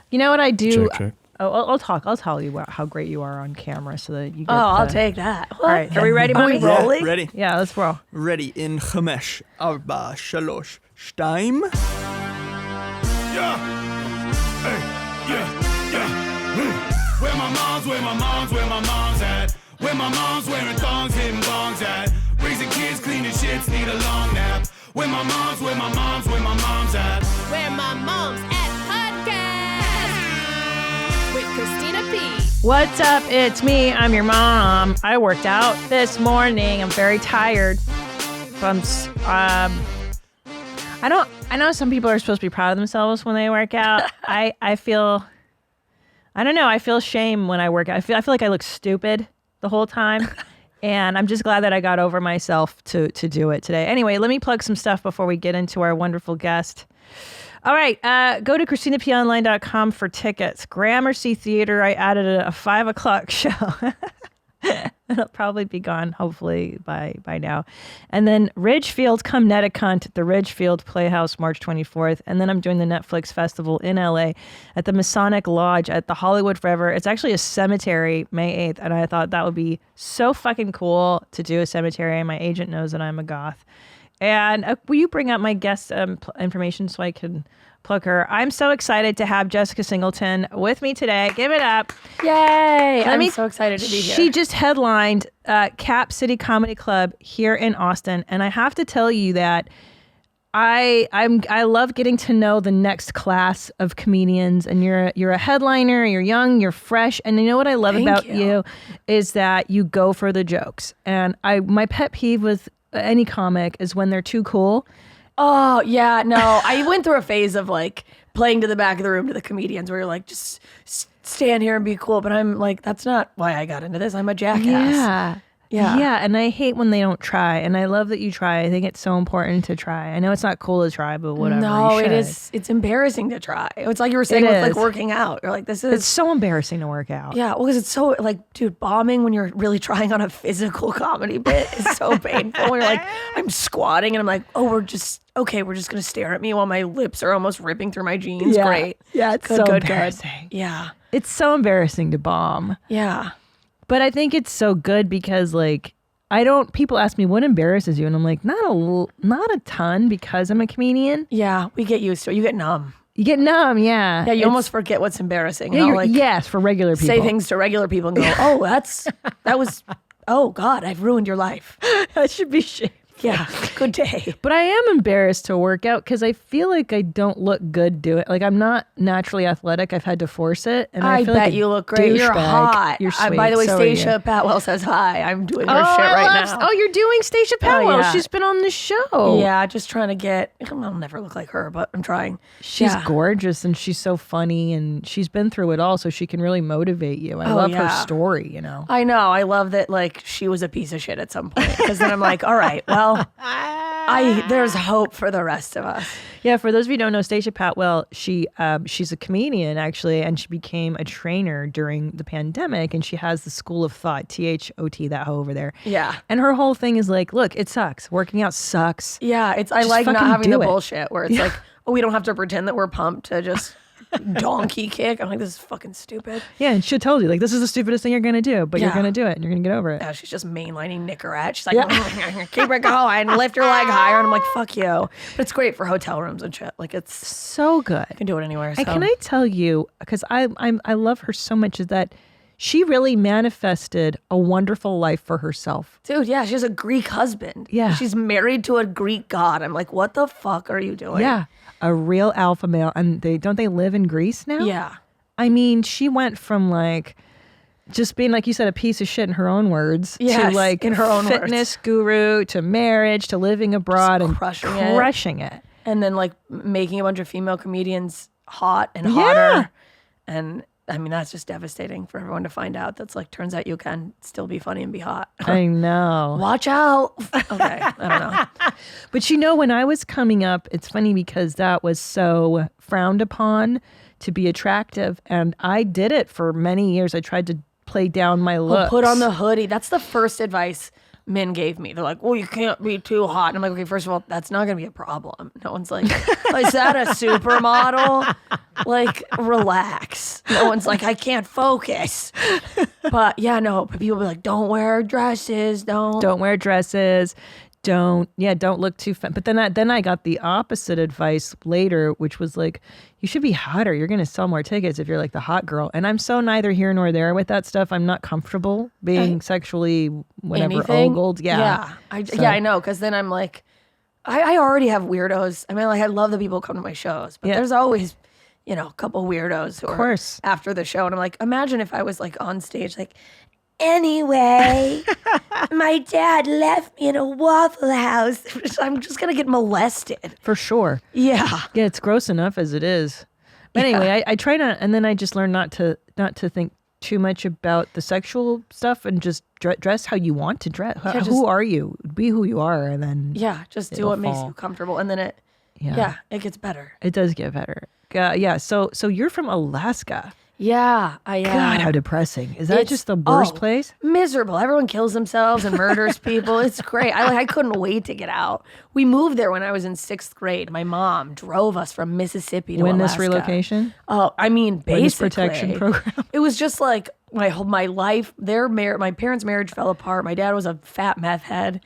You know what I do? Check. Oh, I'll tell you how great you are on camera so that you get I'll take that. All right, are we ready, Are we mommy? rolling? Ready? Yeah, let's roll. Ready in 5, 4, 3, 2. Yeah. Hey, yeah. Where my mom's at? Where my mom's wearing thongs, hitting bongs at? Raising kids, cleaning shits, need a long nap. Where my mom's at? Where My Mom's At podcast with Christina P. What's up? It's me. I'm your mom. I worked out this morning. I'm very tired. I know some people are supposed to be proud of themselves when they work out. I feel shame when I work out. I feel like I look stupid the whole time. And I'm just glad that I got over myself to do it today. Anyway, let me plug some stuff before we get into our wonderful guest. All right, go to ChristinaPOnline.com for tickets. Gramercy Theater, I added a 5 o'clock show. It'll probably be gone, hopefully, by now. And then Ridgefield, Connecticut, the Ridgefield Playhouse, March 24th. And then I'm doing the Netflix Festival in LA at the Masonic Lodge at the Hollywood Forever. It's actually a cemetery, May 8th. And I thought that would be so fucking cool to do a cemetery. My agent knows that I'm a goth. And will you bring up my guest information so I can plug her? I'm so excited to have Jessica Singleton with me today. Give it up. Yay. I'm so excited to be here. She just headlined Cap City Comedy Club here in Austin. And I have to tell you that I love getting to know the next class of comedians. And you're a headliner, you're young, you're fresh. And you know what I love about you is that you go for the jokes. And my pet peeve with any comic is when they're too cool. Oh, yeah, no. I went through a phase of like playing to the back of the room to the comedians where you're like, just stand here and be cool. But I'm like, that's not why I got into this. I'm a jackass. Yeah. And I hate when they don't try. And I love that you try. I think it's so important to try. I know it's not cool to try, but whatever. No, it is. It's embarrassing to try. It's like you were saying with like working out. You're like, it's so embarrassing to work out. Yeah, well, because it's so like, dude, bombing when you're really trying on a physical comedy bit is so painful. When you're like, I'm squatting and I'm like, oh, we're just going to stare at me while my lips are almost ripping through my jeans. Yeah. Great. Yeah, it's so embarrassing. Yeah. It's so embarrassing to bomb. Yeah. But I think it's so good because like, people ask me what embarrasses you, and I'm like, not a ton because I'm a comedian. Yeah, we get used to it. You get numb. Yeah. Yeah, you almost forget what's embarrassing. Yeah, yes, for regular people. Say things to regular people and go, oh, that was, oh God, I've ruined your life. That should be shame. Yeah, good day. But I am embarrassed to work out because I feel like I don't look good doing it. Like I'm not naturally athletic. I've had to force it. And I feel bet like you look great. You're hot. You're sweet. By the way, so Stacia Patwell says hi. I'm doing her shit right now. Oh, you're doing Stacia Patwell. Oh, yeah. She's been on the show. Yeah, just trying to get, I'll never look like her, but I'm trying. She's gorgeous and she's so funny and she's been through it all, so she can really motivate you. I love her story, you know. I know. I love that like she was a piece of shit at some point because then I'm like, all right, well, there's hope for the rest of us. Yeah, for those of you who don't know, Stacia Patwell, she's a comedian actually, and she became a trainer during the pandemic, and she has the School of Thought, THOT, that hoe over there. Yeah. And her whole thing is like, look, it sucks. Working out sucks. Yeah, I like not having the bullshit where it's like, oh, we don't have to pretend that we're pumped to just donkey kick. I'm like, this is fucking stupid. Yeah, and she told you, like, this is the stupidest thing you're going to do, but you're going to do it, and you're going to get over it. Yeah, she's just mainlining Nicorette. She's like, keep it going, lift your leg higher. And I'm like, fuck you. But it's great for hotel rooms and shit. Like, it's so good. You can do it anywhere. So. And can I tell you, because I love her so much, is that she really manifested a wonderful life for herself. Dude, yeah, she has a Greek husband. Yeah. She's married to a Greek god. I'm like, what the fuck are you doing? Yeah. A real alpha male. And they live in Greece now? Yeah. I mean, she went from like just being, like you said, a piece of shit in her own words, to like in her own fitness guru, to marriage, to living abroad, just and crushing it. And then like making a bunch of female comedians hot and hotter. And I mean, that's just devastating for everyone to find out. That's like, turns out you can still be funny and be hot. I know. Watch out. Okay, I don't know. But you know, when I was coming up, it's funny because that was so frowned upon to be attractive. And I did it for many years. I tried to play down my looks. Put on the hoodie. That's the first advice men gave me. They're like, well, you can't be too hot. And I'm like, okay, first of all, that's not going to be a problem. No one's like, is that a supermodel? Like, relax. No one's like, I can't focus. But yeah, no, but people be like, don't wear dresses. Don't wear dresses. Don't look too fat. But then I got the opposite advice later, which was like, you should be hotter. You're going to sell more tickets if you're like the hot girl. And I'm so neither here nor there with that stuff. I'm not comfortable being sexually ogled. Yeah. I know. Because then I'm like, I already have weirdos. I mean, like, I love the people who come to my shows, but there's always, a couple weirdos who are after the show. And I'm like, imagine if I was like on stage, like, anyway, my dad left me in a Waffle House. I'm just going to get molested. For sure. Yeah. Yeah, it's gross enough as it is. But anyway, I try not, and then I just learned not to think too much about the sexual stuff and just dress how you want to dress. Who are you? Be who you are, and then just do what makes you comfortable, and then it gets better. It does get better. So you're from Alaska. Yeah, I am. God, how depressing. Is that just the worst place? Miserable. Everyone kills themselves and murders people. It's great. I couldn't wait to get out. We moved there when I was in 6th grade. My mom drove us from Mississippi to Alaska. Witness relocation? Oh, I mean, basically. Witness protection program. It was just like my life. My parents' marriage fell apart. My dad was a fat meth head.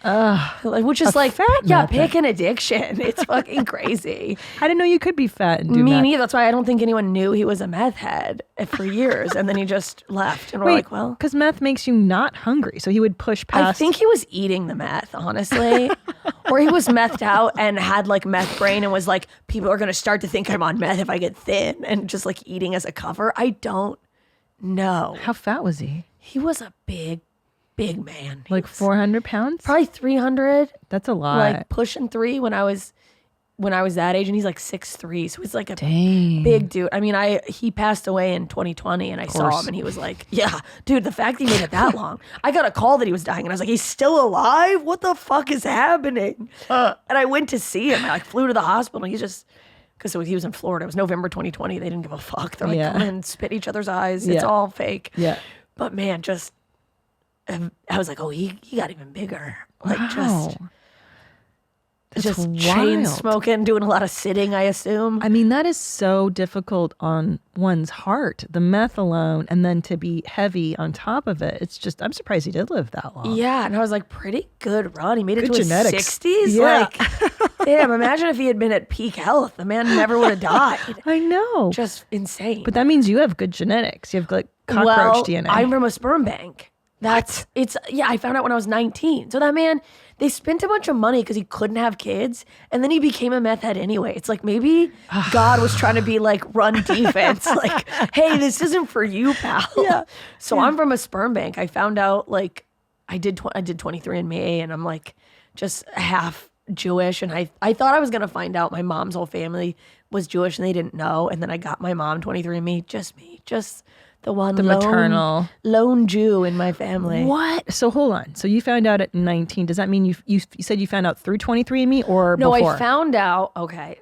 Which is like, pick an addiction. It's fucking crazy. I didn't know you could be fat and do Me meth. neither. That's why I don't think anyone knew he was a meth head for years. And then he just left. And we're like, well. Because meth makes you not hungry. So he would push past. I think he was eating the meth, honestly. Or he was methed out and had like meth brain and was like, people are going to start to think I'm on meth if I get thin, and just like eating as a cover. I don't know. How fat was he? He was a big man. Like 400 pounds? Probably 300. That's a lot. Like pushing 3 when I was that age, and he's like 6'3", so he's like a big dude. I mean, he passed away in 2020, and I saw him, and he was like, yeah, dude, the fact that he made it that long. I got a call that he was dying, and I was like, he's still alive? What the fuck is happening? And I went to see him. I flew to the hospital, and he's just, because he was in Florida. It was November 2020. They didn't give a fuck. They're like, come in, spit in each other's eyes. It's all fake. Yeah. But man, just, I was like, oh, he got even bigger. Like, wow. Just chain smoking, doing a lot of sitting, I assume. I mean, that is so difficult on one's heart, the meth alone, and then to be heavy on top of it. It's just, I'm surprised he did live that long. Yeah, and I was like, pretty good run. He made it Good to genetics. his 60s. Yeah. Like, damn, imagine if he had been at peak health. The man never would have died. I know. Just insane. But that means you have good genetics. You have like cockroach DNA. I'm from a sperm bank. I found out when I was 19. So that man, they spent a bunch of money because he couldn't have kids, and then he became a meth head anyway. It's like maybe God was trying to be like, run defense. Like, hey, this isn't for you, pal. Yeah. So I'm from a sperm bank. I found out like I did 23andMe, and I'm like just half Jewish, and I thought I was gonna find out my mom's whole family was Jewish, and they didn't know. And then I got my mom 23andMe, just the maternal lone Jew in my family. What? So hold on. So you found out at 19. Does that mean you said you found out through 23andMe or no, before? I found out. Okay,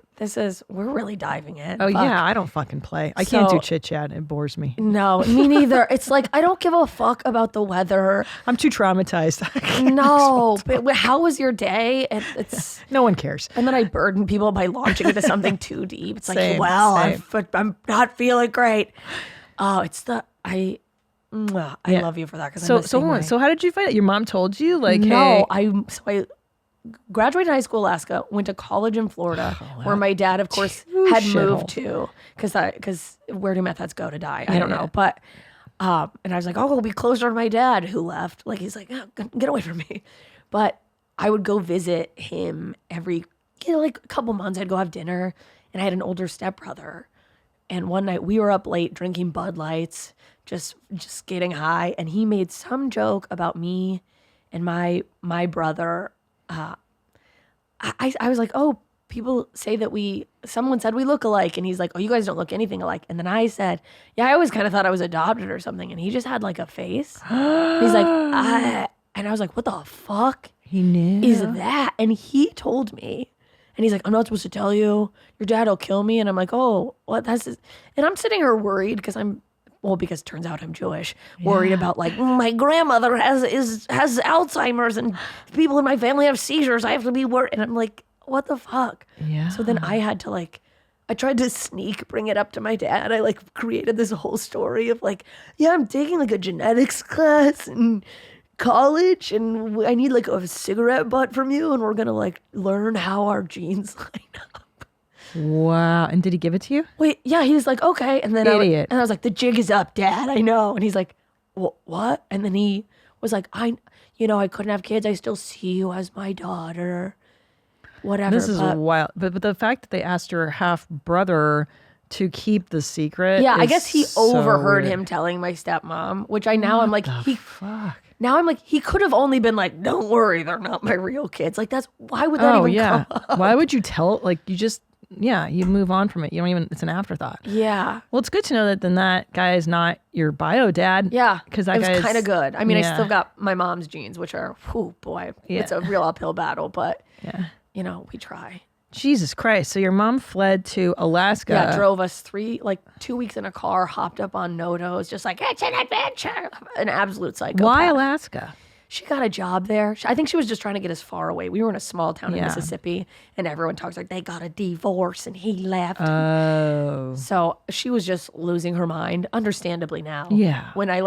we're really diving in. Oh yeah, I don't fucking play. I can't do chit chat. It bores me. No, me neither. It's like I don't give a fuck about the weather. I'm too traumatized. No, but how was your day? It's no one cares. And then I burden people by launching into something too deep. It's like, Same. I'm not feeling great. Oh, I love you for that. So how did you find it? Your mom told you? Like, no, hey. I graduated high school, Alaska, went to college in Florida, where my dad, of course, had moved to, because where do meth heads go to die? I don't know, but and I was like, oh, we'll be closer to my dad who left. Like, he's like, oh, get away from me. But I would go visit him every a couple months. I'd go have dinner, and I had an older stepbrother. And one night we were up late drinking Bud Lights, just getting high, and he made some joke about me and my brother. I was like, oh, people say that someone said we look alike, and he's like, oh, you guys don't look anything alike. And then I said, yeah, I always kind of thought I was adopted or something, and he just had like a face. He's like, and I was like, what the fuck? He knew. Is that? And he told me. And he's like, I'm not supposed to tell you. Your dad will kill me. And I'm like, oh, what? And I'm sitting here worried because I'm well, because it turns out I'm Jewish, worried about like my grandmother has Alzheimer's and people in my family have seizures. I have to be worried. And I'm like, what the fuck? Yeah. So then I had to like, I tried to bring it up to my dad. I like created this whole story of like, yeah, I'm taking like a genetics class in college and I need like a cigarette butt from you and we're going to like learn how our genes line up. Wow. And did he give it to you? Wait, yeah, he was like, okay. And then Idiot. I was like, the jig is up, Dad. I know. And he's like, what? And then he was like, I couldn't have kids. I still see you as my daughter. Whatever. This is wild. But the fact that they asked your half brother to keep the secret. Yeah, I is guess he so overheard weird. him telling my stepmom, which I'm like, Fuck. now I'm like, he could have only been like, don't worry, they're not my real kids. Like why would that even come up? Why would you tell? Like you just you move on from it. You don't even. It's an afterthought. Yeah. Well, it's good to know that then that guy is not your bio dad. Yeah, because that it was guy's kind of good. I mean, I yeah. still got my mom's genes, which are, whew, boy, it's a real uphill battle, but we try. Jesus Christ. So your mom fled to Alaska. Yeah, drove us 2 weeks in a car, hopped up on Notos, just like, it's an adventure. An absolute psychopath. Why Alaska? She got a job there. I think she was just trying to get us far away. We were in a small town in Yeah. Mississippi, and everyone talks like they got a divorce and he left. Oh. So she was just losing her mind, understandably now. Yeah. When I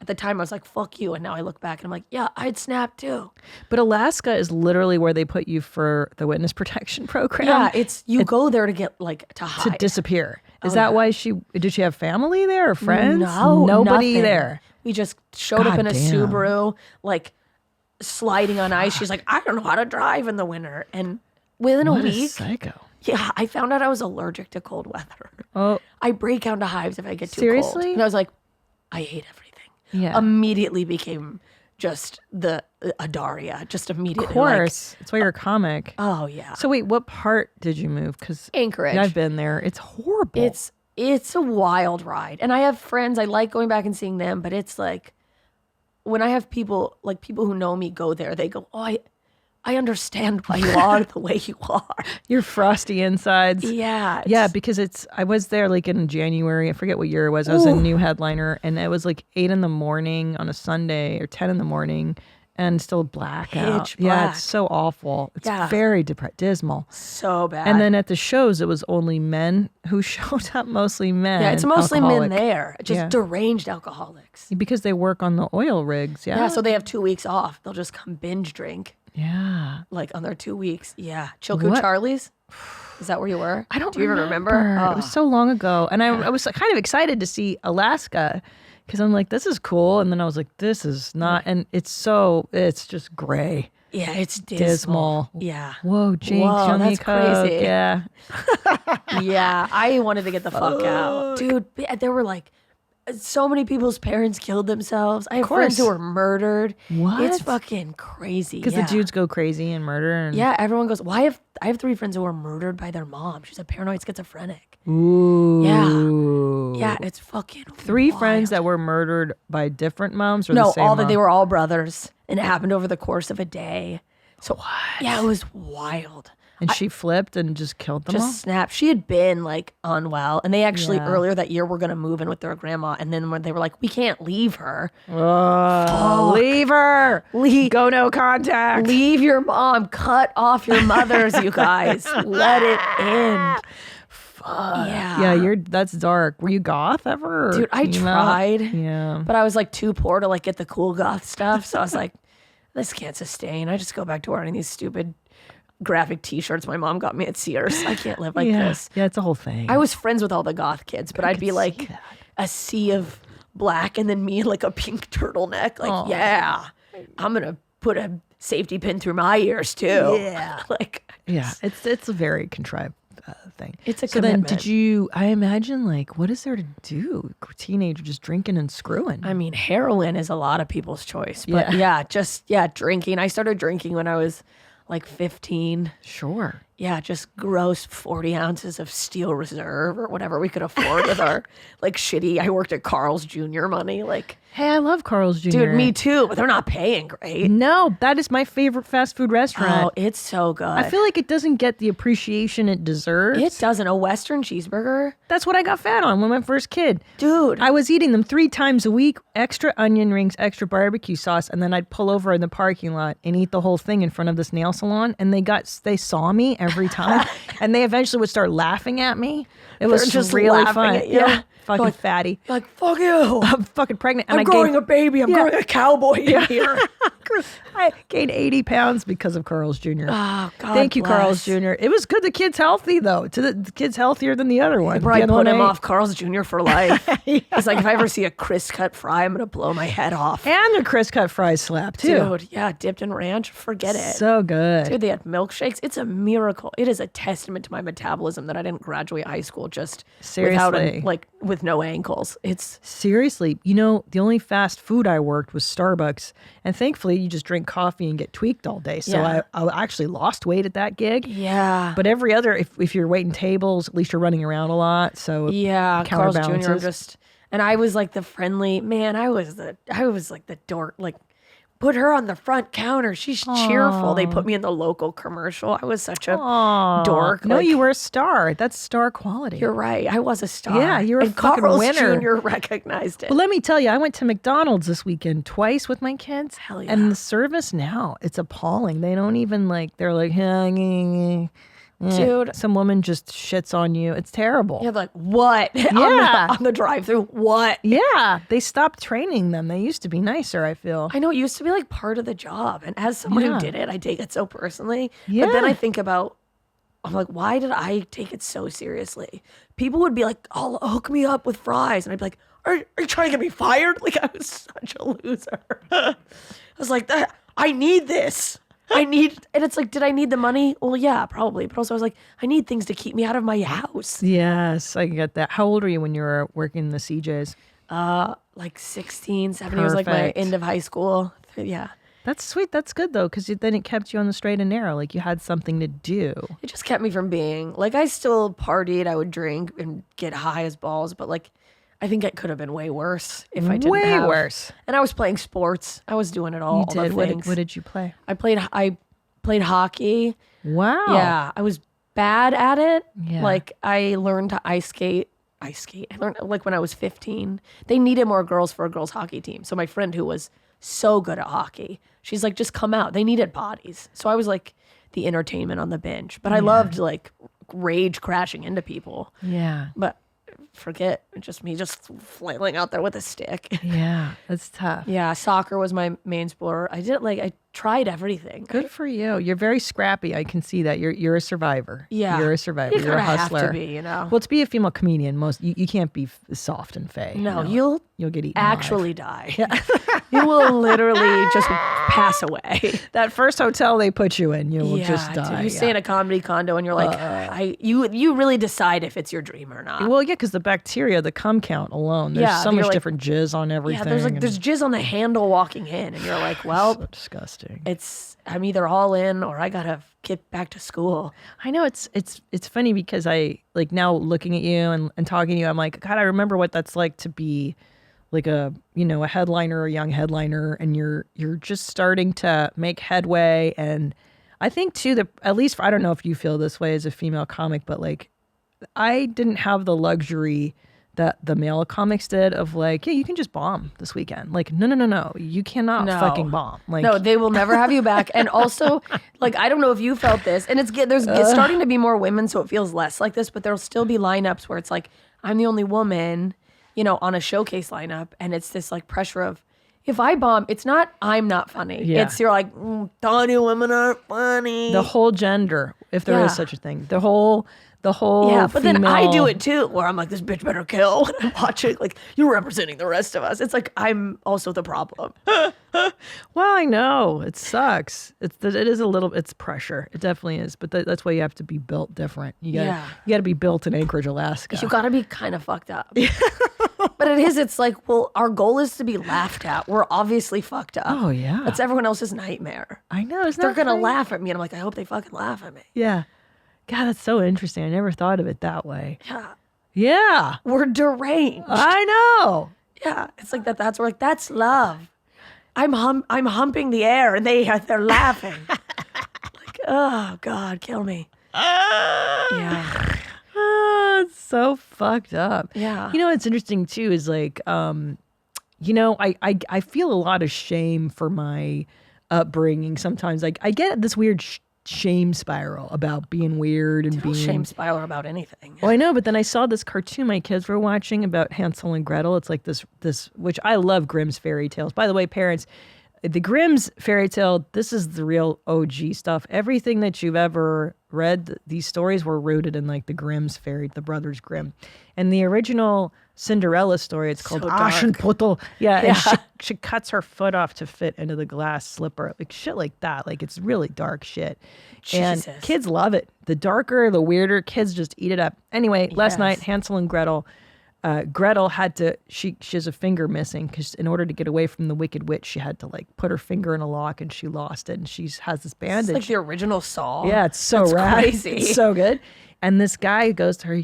at the time I was like, fuck you. And now I look back and I'm like, yeah, I'd snap too. But Alaska is literally where they put you for the witness protection program. Yeah, you go there to get to hide. To disappear. Is that why did she have family there or friends? No, Nobody nothing. there. We just showed up in a Goddamn. Subaru, like sliding on ice. She's like, I don't know how to drive in the winter. And within What a a week, psycho. yeah, I found out I was allergic to cold weather. Oh, I break out into hives if I get too Seriously? cold. And I was like, I hate everything. yeah. Immediately became just the Adaria. Just immediately. Of course. That's why you're a comic. Oh yeah. So wait, what part did you move? Because Anchorage. I've been there. It's horrible. It's a wild ride. And I have friends, I like going back and seeing them, but it's like when I have people who know me go there, they go, oh, I understand why you are the way you are. your frosty insides. Yeah. Yeah, because I was there like in January. I forget what year it was. I was a new headliner, and it was like 8 a.m. on a Sunday or 10 a.m. and still blackout. Pitch Yeah, black. it's so awful. It's Yeah. very dismal. So bad. And then at the shows, it was only men who showed up, mostly men. yeah, it's mostly alcoholic. men there, just Yeah. deranged alcoholics. Because they work on the oil rigs. Yeah. Yeah, so they have 2 weeks off. They'll just come binge drink yeah. like on their 2 weeks. Yeah. Chilco What? Charlie's? Is that where you were? I don't Do you even remember? It was so long ago. And I was kind of excited to see Alaska because I'm like, this is cool. And then I was like, this is not. And it's just gray. Yeah, it's dismal. Dismal. Yeah. Whoa, Jinx, Whoa, Young that's Coke. crazy. Yeah. Yeah, I wanted to get the fuck out. Dude, there were like so many people's parents killed themselves. I have friends who course. were murdered. What? It's fucking crazy. Because yeah. the dudes go crazy and murder. And, Yeah, everyone goes, I have 3 friends who were murdered by their mom. She's a paranoid schizophrenic. Ooh. Yeah, it's fucking 3 wild. friends that were murdered by different moms or No, the same all mom? that they were all brothers. And it happened over the course of a day. So yeah, it was wild. And she flipped and just killed them all? Just snapped. She had been like unwell, and they actually Yeah. earlier that year were gonna move in with their grandma, and then when they were like, we can't leave her. Leave her. Go no contact. Leave your mom. Cut off your mothers, you guys. Let it end. Yeah. That's dark. Were you goth ever? or Dude, I emo? tried. Yeah. But I was like too poor to like get the cool goth stuff. So I was like, this can't sustain. I just go back to wearing these stupid graphic t-shirts my mom got me at Sears. I can't live like this. Yeah, it's a whole thing. I was friends with all the goth kids, but I'd be like a sea of black and then me in like a pink turtleneck. Like, yeah, I'm going to put a safety pin through my ears too. Yeah. Like, Yeah, it's a very contrived thing. It's a so then commitment. did you, I imagine like, what is there to do? Teenager just drinking and screwing. I mean, heroin is a lot of people's choice, but Yeah. just drinking. I started drinking when I was like 15. Sure. Yeah, just gross 40 ounces of Steel Reserve or whatever we could afford with our like shitty. I worked at Carl's Jr. money. Like, Hey, I love Carl's Jr. dude, me too, but they're not paying great. No, that is my favorite fast food restaurant. Oh, it's so good. I feel like it doesn't get the appreciation it deserves. it doesn't. A Western cheeseburger, That's what I got fat on when my first kid. dude. I was eating them 3 times a week, extra onion rings, extra barbecue sauce, and then I'd pull over in the parking lot and eat the whole thing in front of this nail salon. And they saw me every time, and they eventually would start laughing at me. It was They're just really laughing fun. at you. Yeah, fucking Like, fatty. You're like, fuck you. I'm fucking pregnant, and I'm I growing gained, a baby. I'm growing a cowboy in here. I gained 80 pounds because of Carl's Jr. Oh, God Thank you, Carl's bless. Jr. It was good. The kid's healthy though. The kid's healthier than the other one. Probably The other put one him I- off Carl's Jr. for life. He's like, if I ever see a crisp cut fry, I'm gonna blow my head off. And their crisp cut fries slap too. Dude, yeah, dipped in ranch. Forget it. So good. Dude, they had milkshakes. It's a miracle. It is a testament to my metabolism that I didn't graduate high school just without Seriously. with no ankles. It's Seriously, you know, the only fast food I worked was Starbucks. And thankfully, you just drink coffee and get tweaked all day. So Yeah. I actually lost weight at that gig. yeah. But every other, if you're waiting tables, at least you're running around a lot. So Yeah, Carl's Jr. counterbalances. And I was like the friendly man. I was like the dork. Like, put her on the front counter. She's cheerful. They put me in the local commercial. I was such a dork. No, like, you were a star. That's star quality. You're right. I was a star. Yeah, you're a and fucking Carl's winner. Jr. recognized it. Well, let me tell you, I went to McDonald's this weekend twice with my kids. Hell yeah. And the service now, it's appalling. They don't even they're like, Dude. some woman just shits on you. It's terrible. You're like, what? Yeah. on the drive-through, what? Yeah, they stopped training them. They used to be nicer, I feel. I know it used to be like part of the job. And as someone Yeah. who did it, I take it so personally. But then Yeah. I think about, I'm like, why did I take it so seriously? People would be like, oh, hook me up with fries. And I'd be like, are you trying to get me fired? Like, I was such a loser. I was like, I need this. And it's like, did I need the money? Well, yeah, probably. But also I was like, I need things to keep me out of my house. Yes, I get that. How old were you when you were working the CJs? Like 16, 17 was like my Perfect. end of high school. Yeah. That's sweet. That's good though, because then it kept you on the straight and narrow. Like you had something to do. It just kept me from being like, I still partied, I would drink and get high as balls, but like I think it could have been way worse if I didn't Way have- worse. And I was playing sports. I was doing it all. You all the did. What things. did you play? I played hockey. Wow. Yeah, I was bad at it. Yeah. Like I learned to ice skate. I learned like when I was 15. They needed more girls for a girls hockey team. So my friend who was so good at hockey, she's like, just come out. They needed bodies. So I was like the entertainment on the bench. But I loved like rage crashing into people. Yeah. But forget just me just flailing out there with a stick. Yeah. That's tough. Yeah, soccer was my main sport. I tried everything. Good for you. You're very scrappy. I can see that. You're a survivor. Yeah. You're a survivor. You You're a kinda have hustler. to be, you know. Well, to be a female comedian, you can't be soft and fey. No, you'll you'll get eaten alive. actually die. You will literally just pass away. That first hotel they put you in, you will Yeah, just dude, die. you stay in a comedy condo and you're like, you really decide if it's your dream or not. Well, yeah, because the bacteria, the cum count alone, there's Yeah, so you're much like- different jizz on everything. Yeah, and there's jizz on the handle walking in, and you're like, well, so disgusting. I'm either all in or I gotta get back to school. I know it's funny because I like now looking at you and talking to you, I'm like, God, I remember what that's like to be like a headliner or a young headliner, and you're just starting to make headway. And I think too that at least I don't know if you feel this way as a female comic, but like I didn't have the luxury that the male comics did of like, yeah, you can just bomb this weekend. Like, no, you cannot No. fucking bomb. Like, No, they will never have you back. And also, like, I don't know if you felt this, and it's starting to be more women, so it feels less like this. But there'll still be lineups where it's like, I'm the only woman, on a showcase lineup, and it's this like pressure of, if I bomb, it's not I'm not funny. Yeah. It's you're like, Tony, women aren't funny. the whole gender, if there is Yeah. such a thing, the whole Yeah, but then I do female- it too, where I'm like, this bitch better kill. And I'm watching, like, you're representing the rest of us. It's like, I'm also the problem. Well, I know it sucks. It is a little. It's pressure. It definitely is. But that's why you have to be built different. You got to be built in Anchorage, Alaska. You gotta be kind of fucked up. But it's like, well, our goal is to be laughed at. We're obviously fucked up. Oh, yeah. That's everyone else's nightmare. I know. It's They're not gonna funny. laugh at me, and I'm like, I hope they fucking laugh at me. Yeah. God, that's so interesting. I never thought of it that way. Yeah. Yeah. We're deranged. I know. Yeah. It's like that. We're like, that's love. I'm humping the air and they're laughing. Like, oh God, kill me. Yeah. It's so fucked up. Yeah. You know what's interesting too is like, you know, I feel a lot of shame for my upbringing sometimes. Like I get this weird shame spiral about being weird and being shame spiral about anything. Well, I know, but then I saw this cartoon my kids were watching about Hansel and Gretel. It's like this which I love Grimm's fairy tales. By the way, parents, the Grimm's fairy tale, this is the real OG stuff. Everything that you've ever read, these stories were rooted in like the brothers Grimm. And the original Cinderella story, it's called Aschenputtel. Yeah, and she cuts her foot off to fit into the glass slipper. Like shit like that. Like it's really dark shit. Jesus. And kids love it. The darker, the weirder, kids just eat it up. Anyway, last night, Hansel and Gretel, Gretel had to, she has a finger missing because in order to get away from the Wicked Witch, she had to like put her finger in a lock and she lost it. And she has this bandage. It's like the original Saw. Yeah, it's so rad. Crazy. It's so good. And this guy goes to her,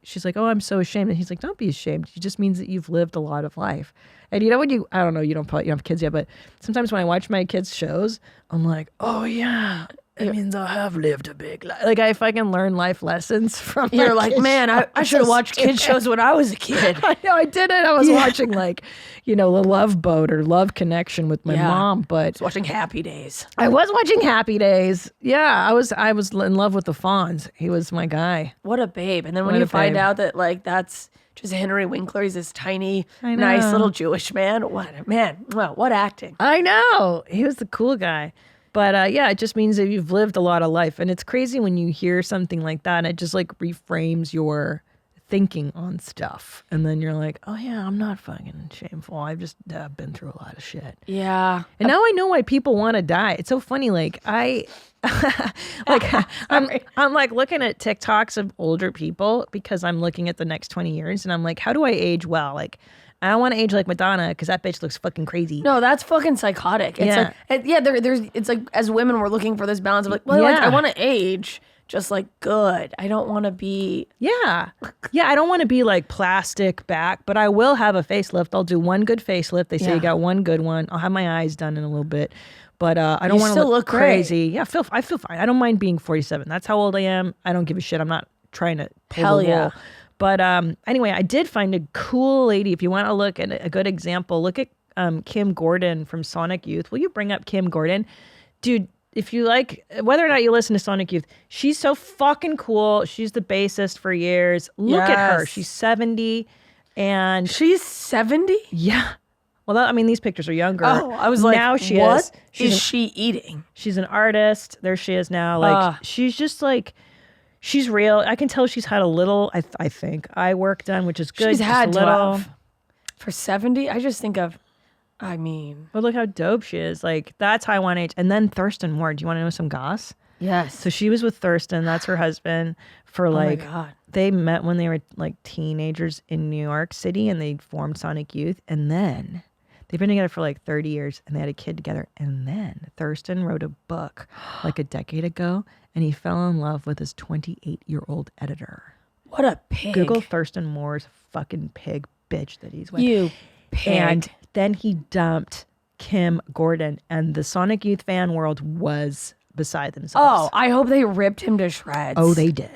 she's like, oh, I'm so ashamed. And he's like, don't be ashamed. It just means that you've lived a lot of life. And you know when I don't know, you don't have kids yet, but sometimes when I watch my kids' shows, I'm like, oh yeah, it means I have lived a big life. Like I fucking learn life lessons from You're like, man, I should have watched kids shows when I was a kid. I know I didn't. I was watching like, you know, The Love Boat or Love Connection with my mom, but I was watching Happy Days. I was watching Happy Days. Yeah, I was in love with the Fonz. He was my guy. What a babe. And then when you find out that like that's just Henry Winkler, he's this tiny, nice little Jewish man. What acting. I know. He was the cool guy. But yeah, it just means that you've lived a lot of life. And it's crazy when you hear something like that and it just like reframes your thinking on stuff. And then you're like, oh yeah, I'm not fucking shameful. I've just been through a lot of shit. Yeah. And now I know why people want to die. It's so funny. Like I'm like looking at TikToks of older people because I'm looking at the next 20 years and I'm like, how do I age well? Like, I don't want to age like Madonna because that bitch looks fucking crazy. No, that's fucking psychotic. It's like, it's like as women, we're looking for this balance of like, well, like I want to age just like good. I don't want to be. Yeah. I don't want to be like plastic back, but I will have a facelift. I'll do one good facelift. They say you got one good one. I'll have my eyes done in a little bit, but I don't want to look crazy. Yeah, I feel fine. I don't mind being 47. That's how old I am. I don't give a shit. I'm not trying to pull the wool. But anyway, I did find a cool lady. If you want to look at a good example, look at Kim Gordon from Sonic Youth. Will you bring up Kim Gordon? Dude, if you like, whether or not you listen to Sonic Youth, she's so fucking cool. She's the bassist for years. Look at her. She's 70 and... She's 70? Yeah. Well, I mean, these pictures are younger. Oh, I was like, now she what is she eating? She's an artist. There she is now. Like, she's just like... She's real. I can tell she's had a little, I think, eye work done, which is good. She's had a little. For 70, I just think of, I mean. But look how dope she is. Like, that's how I want to age. And then Thurston Moore. Do you want to know some goss? Yes. So she was with Thurston. That's her husband for like, oh my God. They met when they were like teenagers in New York City and they formed Sonic Youth. And then they've been together for like 30 years and they had a kid together. And then Thurston wrote a book like a decade ago. And he fell in love with his 28-year-old editor. What a pig. Google Thurston Moore's fucking pig bitch that he's with. You pig. And then he dumped Kim Gordon. And the Sonic Youth fan world was beside themselves. Oh, I hope they ripped him to shreds. Oh, they did.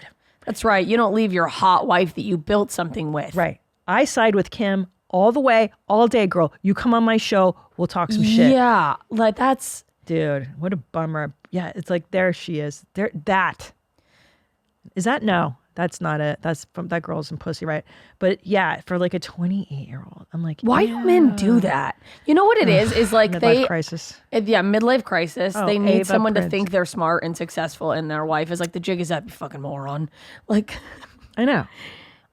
That's right. You don't leave your hot wife that you built something with. Right. I side with Kim all the way, all day, girl. You come on my show, we'll talk some shit. Yeah. Like that's... Dude, what a bummer. Yeah, it's like there she is. There, that. Is that? No, that's not it. That's from that girl's in Pussy, right? But yeah, for like a 28-year-old, I'm like, why do men do that? You know what it is? Is like midlife crisis. Midlife crisis. Oh, they need Ava someone Prince. to think they're smart and successful, and their wife is like, the jig is up, you fucking moron. Like, I know.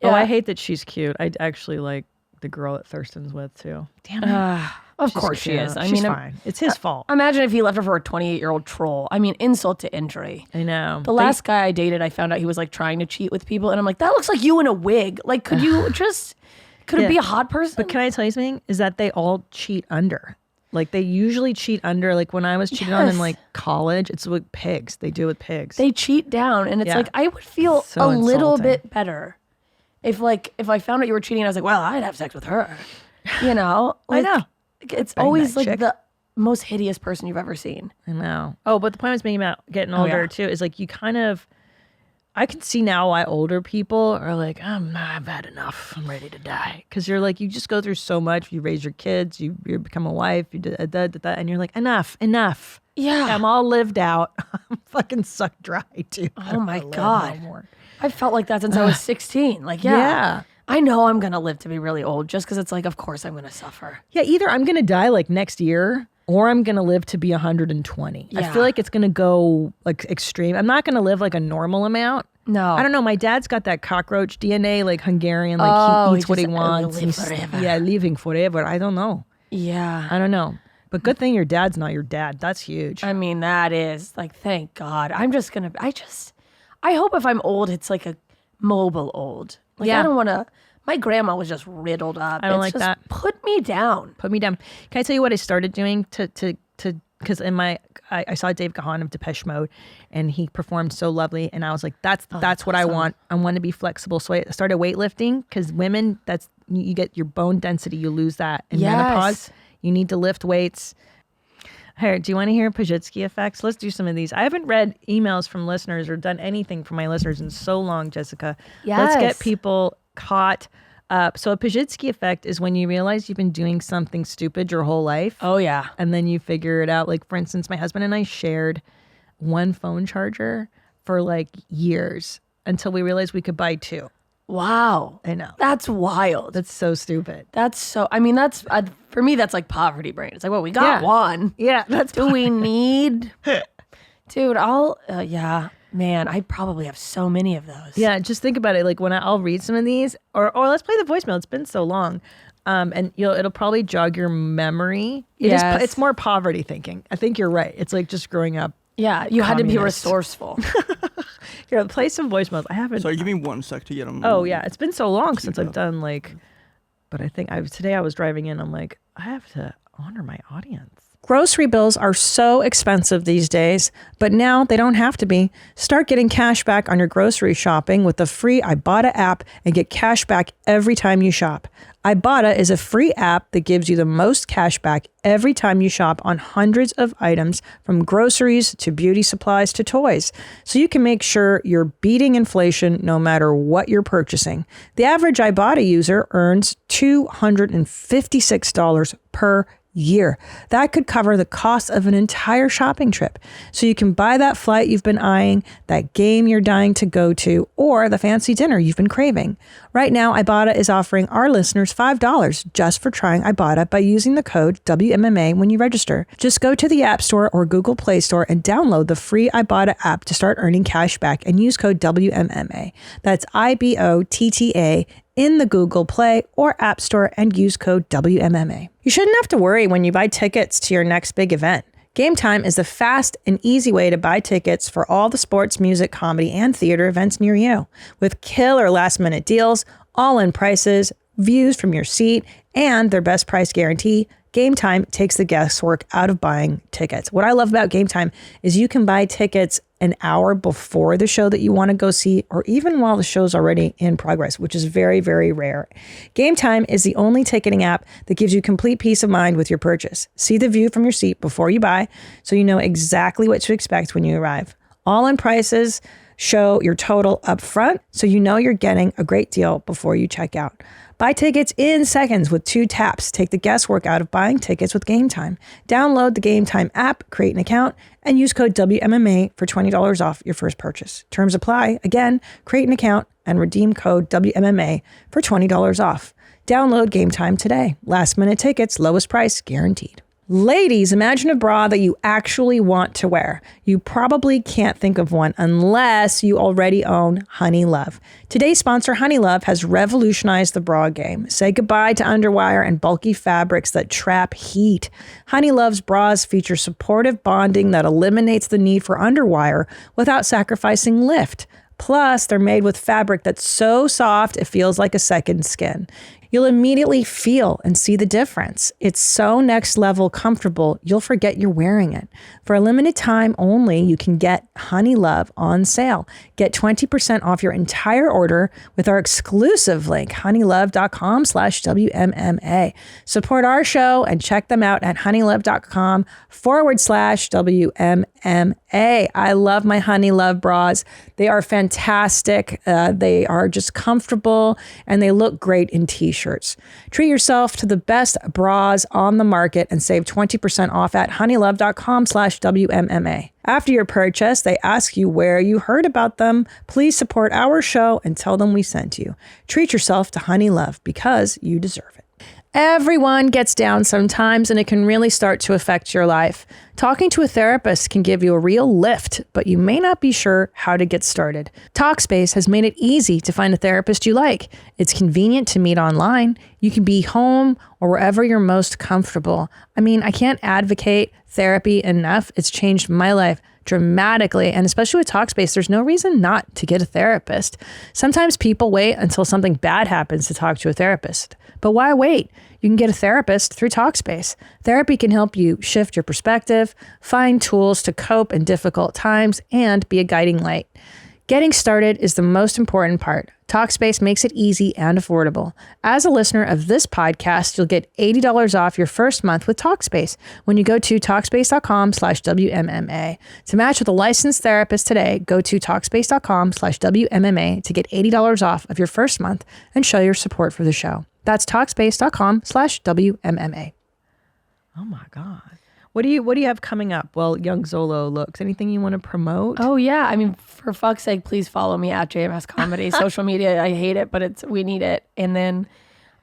Yeah. Oh, I hate that she's cute. I actually like the girl that Thurston's with too. Damn it. Of course she is. I She's mean, fine. It's his fault. Imagine if he left her for a 28-year-old troll. I mean, insult to injury. I know. The last guy I dated, I found out he was like trying to cheat with people, and I'm like, that looks like you in a wig. Like, could it be a hot person? But can I tell you something? Is that they all cheat under. Like they usually cheat under, like when I was cheated on in like college, it's with pigs. They do it with pigs. They cheat down, and it's like I would feel So a little insulting. bit better if I found out you were cheating and I was like, well, I'd have sex with her. You know? I know. It's Bang always that like chick. the most hideous person you've ever seen. I know. Oh, but the point I was making about getting older yeah. too is like you kind of, I can see now why older people are like, I've had enough. I'm ready to die. Because you're like, you just go through so much. You raise your kids, you become a wife, you and you're like, enough. Yeah. I'm all lived out. I'm fucking sucked dry too. I Oh don't my wanna live God. no more. I've felt like that since I was 16. Like, Yeah. I know I'm going to live to be really old just because it's like, of course I'm going to suffer. Yeah, either I'm going to die like next year or I'm going to live to be 120. I Yeah. feel like it's going to go like extreme. I'm not going to live like a normal amount. No. I don't know. My dad's got that cockroach DNA, like Hungarian, like Oh, he he eats what he just, wants. live He's- forever. Yeah, living forever. I don't know. Yeah. I don't know. But good thing your dad's not your dad. That's huge. I mean, that is like, thank God. I'm just going to, I hope if I'm old, it's like a mobile old. Like, Yeah. I don't want to, my grandma was just riddled up. I don't It's like just that. Put me down. Put me down. Can I tell you what I started doing because in my I saw Dave Gahan of Depeche Mode and he performed so lovely and I was like that's what I want. I want to be flexible. So I started weightlifting because women, that's you get your bone density, you lose that in Yes. menopause. You need to lift weights. Here, do you want to hear Pazsitzky Effects? Let's do some of these. I haven't read emails from listeners or done anything from my listeners in so long, Jessica. Let's Yes. get people caught up. So a Pazsitzky effect is when you realize you've been doing something stupid your whole life. Oh, yeah. And then you figure it out. Like, for instance, my husband and I shared one phone charger for like years until we realized we could buy two. Wow. I know. That's wild. That's so stupid. That's so, I mean, that's, for me, that's like poverty brain. It's like, well, we got Yeah. one. Yeah, that's Do we need? Dude, yeah, man, I probably have so many of those. Yeah, just think about it. Like when I'll read some of these, or let's play the voicemail. It's been so long, and it'll probably jog your memory. Yes. It's more poverty thinking. I think you're right. It's like just growing up. Yeah, you had to be Communist. resourceful. Here, play some voicemails. I haven't. Sorry, give me 1 sec to get them. Oh yeah, it's been so long since I've done like. But I think today I was driving in. I'm like, I have to honor my audience. Grocery bills are so expensive these days, but now they don't have to be. Start getting cash back on your grocery shopping with the free Ibotta app and get cash back every time you shop. Ibotta is a free app that gives you the most cash back every time you shop on hundreds of items from groceries to beauty supplies to toys. So you can make sure you're beating inflation no matter what you're purchasing. The average Ibotta user earns $256 per year. That could cover the cost of an entire shopping trip. So you can buy that flight you've been eyeing, that game you're dying to go to, or the fancy dinner you've been craving. Right now, Ibotta is offering our listeners $5 just for trying Ibotta by using the code WMMA when you register. Just go to the App Store or Google Play Store and download the free Ibotta app to start earning cash back and use code WMMA. That's IBOTTA in the Google Play or App Store and use code WMMA. You shouldn't have to worry when you buy tickets to your next big event. Game Time is the fast and easy way to buy tickets for all the sports, music, comedy, and theater events near you. With killer last-minute deals, all-in prices, views from your seat, and their best price guarantee, Game Time takes the guesswork out of buying tickets. What I love about Game Time is you can buy tickets an hour before the show that you want to go see, or even while the show's already in progress, which is very, very rare. Game Time is the only ticketing app that gives you complete peace of mind with your purchase. See the view from your seat before you buy, so you know exactly what to expect when you arrive. All-in prices show your total up front, so you know you're getting a great deal before you check out. Buy tickets in seconds with 2 taps. Take the guesswork out of buying tickets with Game Time. Download the Game Time app, create an account, and use code WMMA for $20 off your first purchase. Terms apply. Again, create an account and redeem code WMMA for $20 off. Download Game Time today. Last minute tickets, lowest price guaranteed. Ladies, imagine a bra that you actually want to wear. You probably can't think of one unless you already own Honey Love. Today's sponsor, Honey Love, has revolutionized the bra game. Say goodbye to underwire and bulky fabrics that trap heat. Honey Love's bras feature supportive bonding that eliminates the need for underwire without sacrificing lift. Plus, they're made with fabric that's so soft it feels like a second skin. You'll immediately feel and see the difference. It's so next level comfortable, you'll forget you're wearing it. For a limited time only, you can get Honey Love on sale. Get 20% off your entire order with our exclusive link, honeylove.com/WMMA. Support our show and check them out at honeylove.com/WMMA. I love my Honey Love bras. They are fantastic. They are just comfortable and they look great in t-shirts. Treat yourself to the best bras on the market and save 20% off at honeylove.com/WMMA. After your purchase, they ask you where you heard about them. Please support our show and tell them we sent you. Treat yourself to Honey Love because you deserve it. Everyone gets down sometimes, and it can really start to affect your life. Talking to a therapist can give you a real lift, but you may not be sure how to get started. Talkspace has made it easy to find a therapist you like. It's convenient to meet online. You can be home or wherever you're most comfortable. I mean, I can't advocate therapy enough. It's changed my life dramatically, and especially with Talkspace, there's no reason not to get a therapist. Sometimes people wait until something bad happens to talk to a therapist, but why wait? You can get a therapist through Talkspace. Therapy can help you shift your perspective, find tools to cope in difficult times, and be a guiding light. Getting started is the most important part. Talkspace makes it easy and affordable. As a listener of this podcast, you'll get $80 off your first month with Talkspace when you go to Talkspace.com/WMMA. To match with a licensed therapist today, go to Talkspace.com/WMMA to get $80 off of your first month and show your support for the show. That's Talkspace.com/WMMA. Oh my God. What do you have coming up? Well, Young Zolo looks. Anything you want to promote? Oh yeah, I mean, for fuck's sake, please follow me at JMS Comedy. Social media, I hate it, but we need it. And then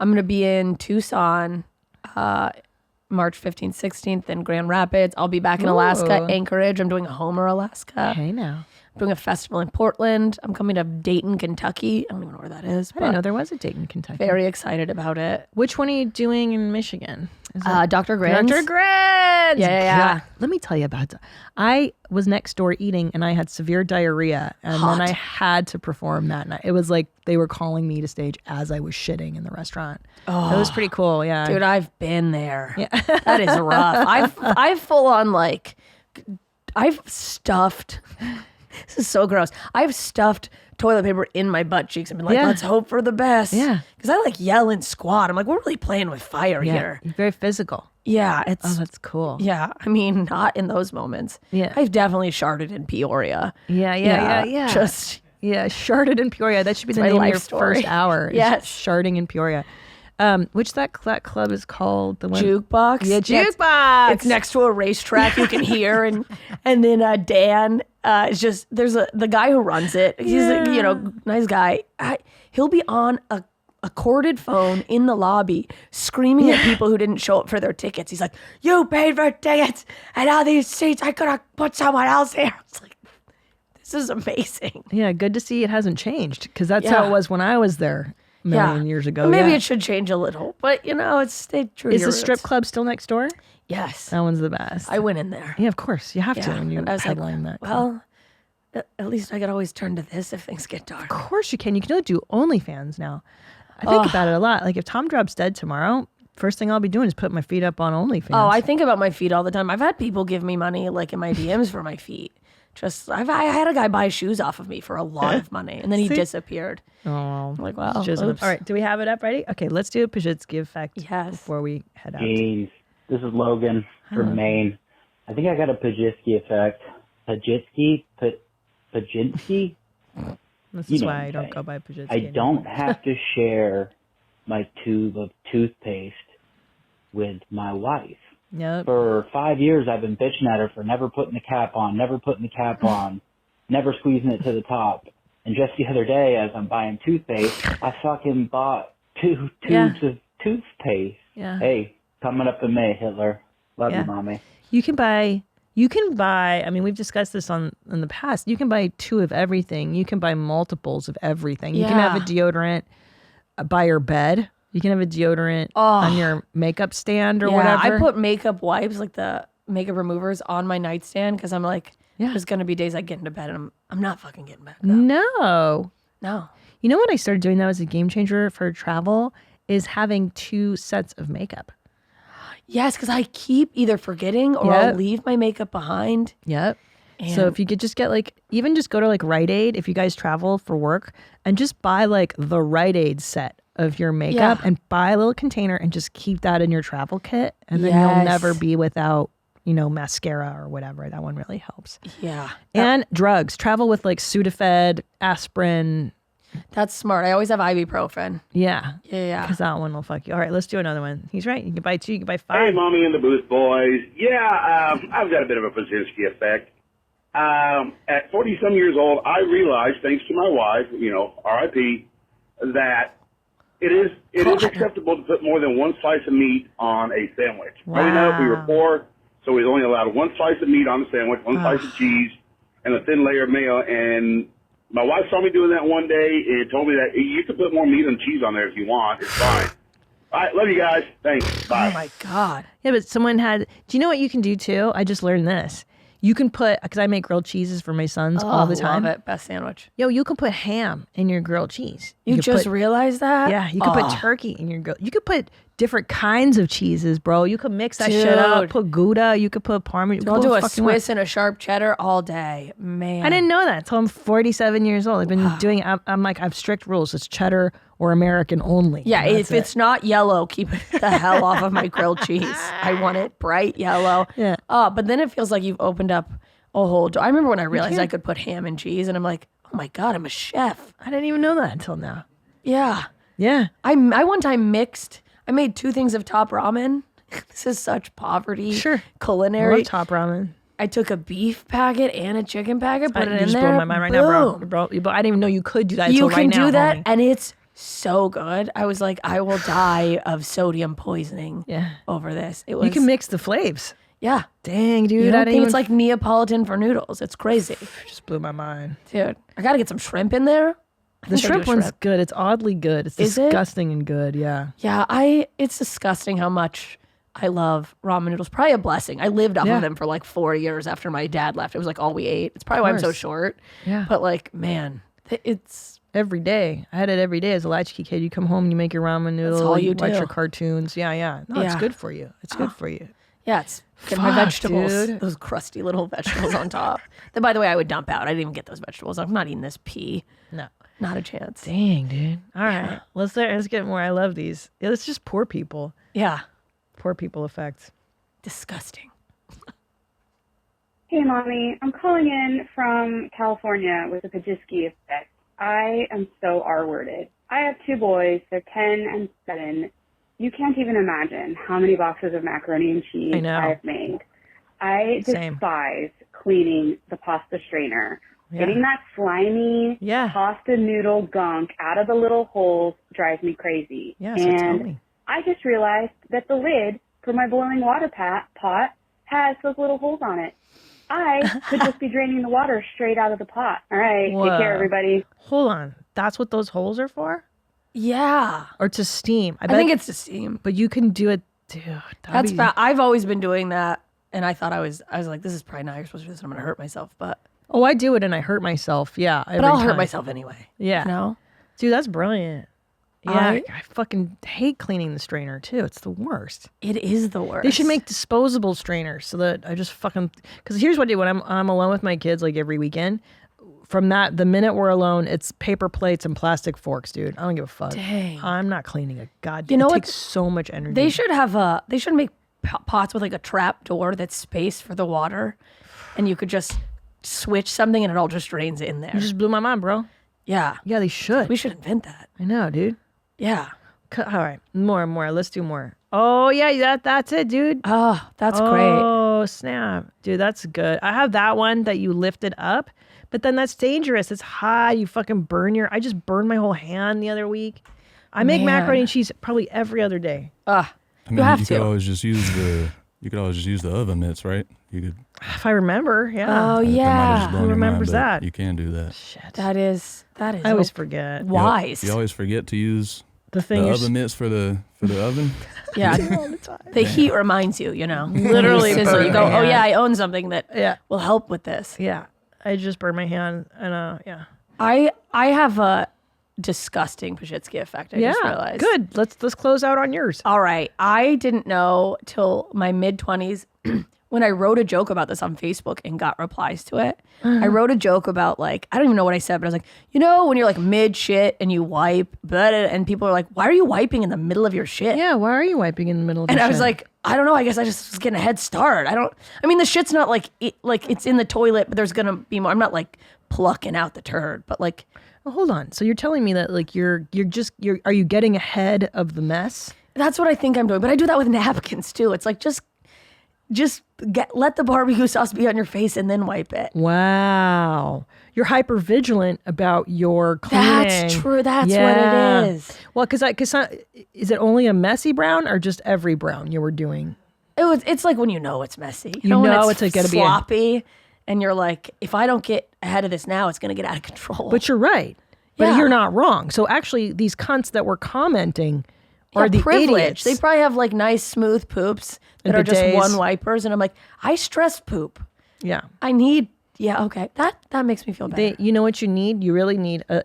I'm gonna be in Tucson, March 15th, 16th, in Grand Rapids. I'll be back in Alaska, Anchorage. I'm doing a Homer, Alaska. Hey now. I'm doing a festival in Portland. I'm coming to Dayton, Kentucky. I don't even know where that is. I didn't know there was a Dayton, Kentucky. Very excited about it. Which one are you doing in Michigan? Dr. Grins. Dr. Grins! Yeah. God, let me tell you about it. I was next door eating and I had severe diarrhea and then I had to perform that night. It was like they were calling me to stage as I was shitting in the restaurant. Oh, it was pretty cool, yeah. Dude, I've been there. Yeah. That is rough. I've full on I've stuffed... This is so gross. I've stuffed toilet paper in my butt cheeks and been like, let's hope for the best. Yeah. Because I yell and squat. I'm like, we're really playing with fire here. Very physical. Yeah. Oh, that's cool. Yeah. I mean, not in those moments. Yeah. I've definitely sharted in Peoria. Yeah. Just. Yeah, sharted in Peoria. That should be the name of your story. first hour. Yes. Sharting in Peoria. Which that club is called? The one Jukebox. Yeah, Jukebox. It's next to a racetrack. You can hear and then Dan is just the guy who runs it. He's a nice guy. He'll be on a corded phone in the lobby screaming at people who didn't show up for their tickets. He's like, "You paid for tickets and all these seats. I could have put someone else here." It's like, this is amazing. Yeah, good to see it hasn't changed because that's how it was when I was there. Million years ago. Maybe it should change a little, but it's stayed true. Is the strip club still next door? Yes. That one's the best. I went in there. Yeah, of course. You have to when you headline that club. Well, at least I could always turn to this if things get dark. Of course you can. You can only do OnlyFans now. I think about it a lot. Like if Tom drops dead tomorrow, first thing I'll be doing is put my feet up on OnlyFans. Oh, I think about my feet all the time. I've had people give me money in my DMs for my feet. I had a guy buy shoes off of me for a lot of money, and then he disappeared. Oh, I'm like, wow. All right, do we have it up ready? Okay, let's do a Pazsitzky Effect before we head out. Jeez, this is Logan from Maine. I think I got a Pazsitzky Effect. Pazsitzky? This is why I don't go by Pazsitzky. I don't have to share my tube of toothpaste with my wife. Yep. For 5 years, I've been bitching at her for never putting the cap on, never squeezing it to the top. And just the other day, as I'm buying toothpaste, I fucking bought 2 tubes of toothpaste. Yeah. Hey, coming up in May, Hitler. Love you, Mommy. You can buy, I mean, we've discussed this in the past. You can buy 2 of everything. You can buy multiples of everything. You can have a deodorant by your bed. You can have a deodorant on your makeup stand or whatever. I put makeup wipes, like the makeup removers, on my nightstand because I'm like, there's going to be days I get into bed and I'm not fucking getting back up. No. No. You know what I started doing that was a game changer for travel is having 2 sets of makeup. Yes, because I keep either forgetting or I'll leave my makeup behind. Yep. So if you could just get even just go to Rite Aid if you guys travel for work and just buy the Rite Aid set of your makeup and buy a little container and just keep that in your travel kit. And then you'll never be without, mascara or whatever. That one really helps. Yeah. And drugs. Travel with Sudafed, aspirin. That's smart. I always have ibuprofen. Yeah. Yeah. Because that one will fuck you. All right, let's do another one. He's right. You can buy 2, you can buy 5. Hey, Mommy in the Booth boys. Yeah, I've got a bit of a Pazsitzky effect. At 40-some years old, I realized, thanks to my wife, R.I.P., that it is acceptable to put more than 1 slice of meat on a sandwich. Wow. Growing up, we were poor, so we was only allowed 1 slice of meat on the sandwich, 1 slice of cheese, and a thin layer of mayo. And my wife saw me doing that one day and told me that you can put more meat and cheese on there if you want. It's fine. All right, love you guys. Thanks. Bye. Oh, my God. Yeah, but someone had... Do you know what you can do, too? I just learned this. You can put... Because I make grilled cheeses for my sons all the time. Love it. Best sandwich. Yo, you can put ham in your grilled cheese. You can just realized that? Yeah, you can put turkey in your grilled... You could put different kinds of cheeses, bro. You could mix that shit up. Put Gouda. You could put Parmesan. I'll do a Swiss and a sharp cheddar all day. Man. I didn't know that until I'm 47 years old. I've been doing... I'm I have strict rules. It's cheddar or American only. Yeah, if it's not yellow, keep it the hell off of my grilled cheese. I want it bright yellow. Yeah. But then it feels like you've opened up a whole door. I remember when I realized I could put ham and cheese, and I'm like, oh my God, I'm a chef. I didn't even know that until now. Yeah. Yeah. I one time I made 2 things of top ramen. This is such poverty. Sure. Culinary. Love top ramen. I took a beef packet and a chicken packet, put it in just there. blowing my mind right now, bro. But I didn't even know you could do that. You until can right now, do that, homie. and it's so good. I was like, I will die of sodium poisoning over this. It was. You can mix the flavors. Yeah. Dang, dude. You I don't didn't think even... it's like Neapolitan for noodles. It's crazy. just blew my mind. Dude, I got to get some shrimp in there. The shrimp one's good. It's oddly good. It's disgusting and good. Yeah. Yeah, it's disgusting how much I love ramen noodles. Probably a blessing. I lived off of them for 4 years after my dad left. It was all we ate. It's probably why I'm so short. Yeah. But man, it's every day. I had it every day as a latchkey kid. You come home and you make your ramen noodles. all you watch do. your cartoons. Yeah. No, it's good for you. It's good for you. yeah, it's get my vegetables. Dude. Those crusty little vegetables on top. Then by the way, I would dump out. I didn't even get those vegetables. I'm not eating this pea. No. Not a chance. Dang, dude. All right. Let's get more. I love these. It's just poor people. Yeah. Poor people effects. Disgusting. Hey, Mommy. I'm calling in from California with the Pazsitzky Effects. I am so R-worded. I have 2 boys. They're 10 and 7. You can't even imagine how many boxes of macaroni and cheese I have made. I despise cleaning the pasta strainer. Yeah. Getting that slimy pasta noodle gunk out of the little holes drives me crazy. Yeah, so tell me. I just realized that the lid for my boiling water pot has those little holes on it. I could just be draining the water straight out of the pot. All right, take care, everybody. Hold on. That's what those holes are for? Yeah. Or to steam? I think it's to steam. But you can do it, dude. That's I've always been doing that, and I thought I was like, this is probably not you're supposed to do this. I'm going to hurt myself, but. Oh, I do it and I hurt myself. Yeah. But I'll hurt myself anyway. Yeah. You know? Dude, that's brilliant. Yeah. I fucking hate cleaning the strainer too. It's the worst. It is the worst. They should make disposable strainers so that I just fucking. Because here's what I do when I'm alone with my kids every weekend. From the minute we're alone, it's paper plates and plastic forks, dude. I don't give a fuck. Dang. I'm not cleaning a goddamn. It takes so much energy. They should make pots with a trap door that's space for the water, and you could just switch something and it all just drains in there. You just blew my mind, bro. Yeah. Yeah, they should. We should invent that. I know, dude. Yeah. All right. More. Let's do more. Oh, yeah. That's it, dude. Oh, that's great. Oh, snap. Dude, that's good. I have that one that you lifted up, but then that's dangerous. It's high. You fucking I just burned my whole hand the other week. I make macaroni and cheese probably every other day. I mean, you could always just use the oven mitts, right? You could. If I remember, yeah. Oh, yeah. Who remembers that? You can do that. Shit. That is. I always forget. Wise. You always forget to use the oven mitts for the oven. Yeah. The heat reminds you, Literally. You go, oh yeah, I own something that will help with this. Yeah. I just burned my hand and yeah. I have disgusting Pazsitzky effect. I just realized. Good. Let's close out on yours. All right. I didn't know till my mid-20s when I wrote a joke about this on Facebook and got replies to it. I wrote a joke about like, I don't even know what I said, but I was like, you know, when you're like mid shit and you wipe, and people are like, why are you wiping in the middle of your shit? Yeah, why are you wiping in the middle of And your I was shit? like, I don't know. I guess I just was getting a head start. I mean, the shit's not like, it's in the toilet, but there's going to be more. I'm not like plucking out the turd, but like. Well, hold on. So you're telling me that like are you getting ahead of the mess? That's what I think I'm doing. But I do that with napkins too. It's like, just let the barbecue sauce be on your face and then wipe it. Wow. You're hyper vigilant about your cleaning. That's true. That's what it is. Well, because is it only a messy brown or just every brown you were doing? It's like when you know it's messy. You know when it's gonna be sloppy, and you're like, if I don't get ahead of this now, it's gonna get out of control. But you're right. But Yeah. you're not wrong. So actually, these cunts that were commenting are the privilege. idiots. They probably have like nice smooth poops that And are just bidets. one wipers, and I'm like, I stress poop. Yeah. I need. Yeah. Okay. That makes me feel better. You know what you need? You really need a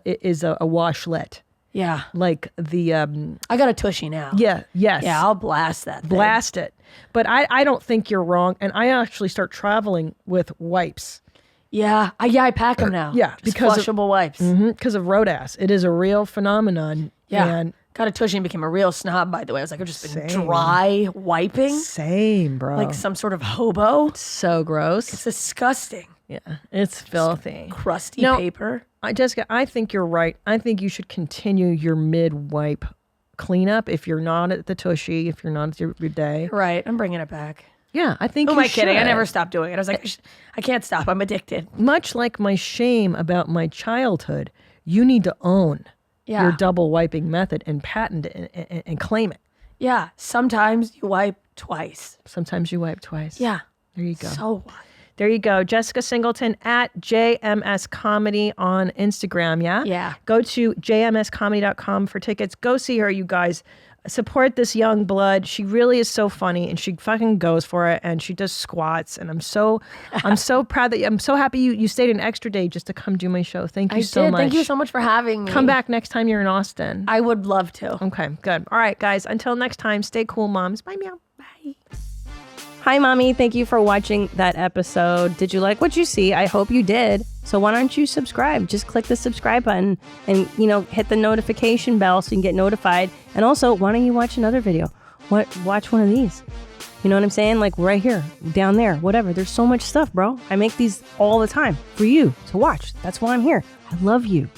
washlet. Yeah. Like the I got a tushy now. Yeah. Yes. Yeah. I'll blast that thing. Blast it. But I don't think you're wrong. And I actually start traveling with wipes. Yeah. I pack them now. Yeah, Just because of- flushable wipes. Because of road ass. It is a real phenomenon. Yeah. And Got a tushy and became a real snob, by the way. I was like, I've just been Same. dry wiping same, bro. like some sort of hobo. so gross. It's disgusting. Yeah. It's filthy. Crusty No. paper. Jessica, I think you're right. I think you should continue your mid-wipe cleanup if you're not at the tushy, if you're not at your day. Right. I'm bringing it back. Yeah, I think Who you am I kidding? I should. never stopped doing it. I was like, I can't stop. I'm addicted. Much like my shame about my childhood, you need to own Yeah. your double wiping method and patent it and claim it. Yeah. Sometimes you wipe twice. Sometimes you wipe twice. Yeah. There you go. So what? There you go. Jessica Singleton at JMS Comedy on Instagram. Yeah? Yeah. Go to jmscomedy.com for tickets. Go see her, you guys. Support this young blood. She really is so funny and she fucking goes for it and she does squats. And I'm so proud that I'm so happy you stayed an extra day just to come do my show. Thank you so much. Thank you so much for having me. Come back next time you're in Austin. I would love to. Okay, good. All right, guys. Until next time, stay cool, moms. Bye, meow. Bye. Hi, Mommy. Thank you for watching that episode. Did you like what you see? I hope you did. So why don't you subscribe? Just click the subscribe button and, hit the notification bell so you can get notified. And also, why don't you watch another video? Watch one of these. You know what I'm saying? Like right here, down there, whatever. There's so much stuff, bro. I make these all the time for you to watch. That's why I'm here. I love you.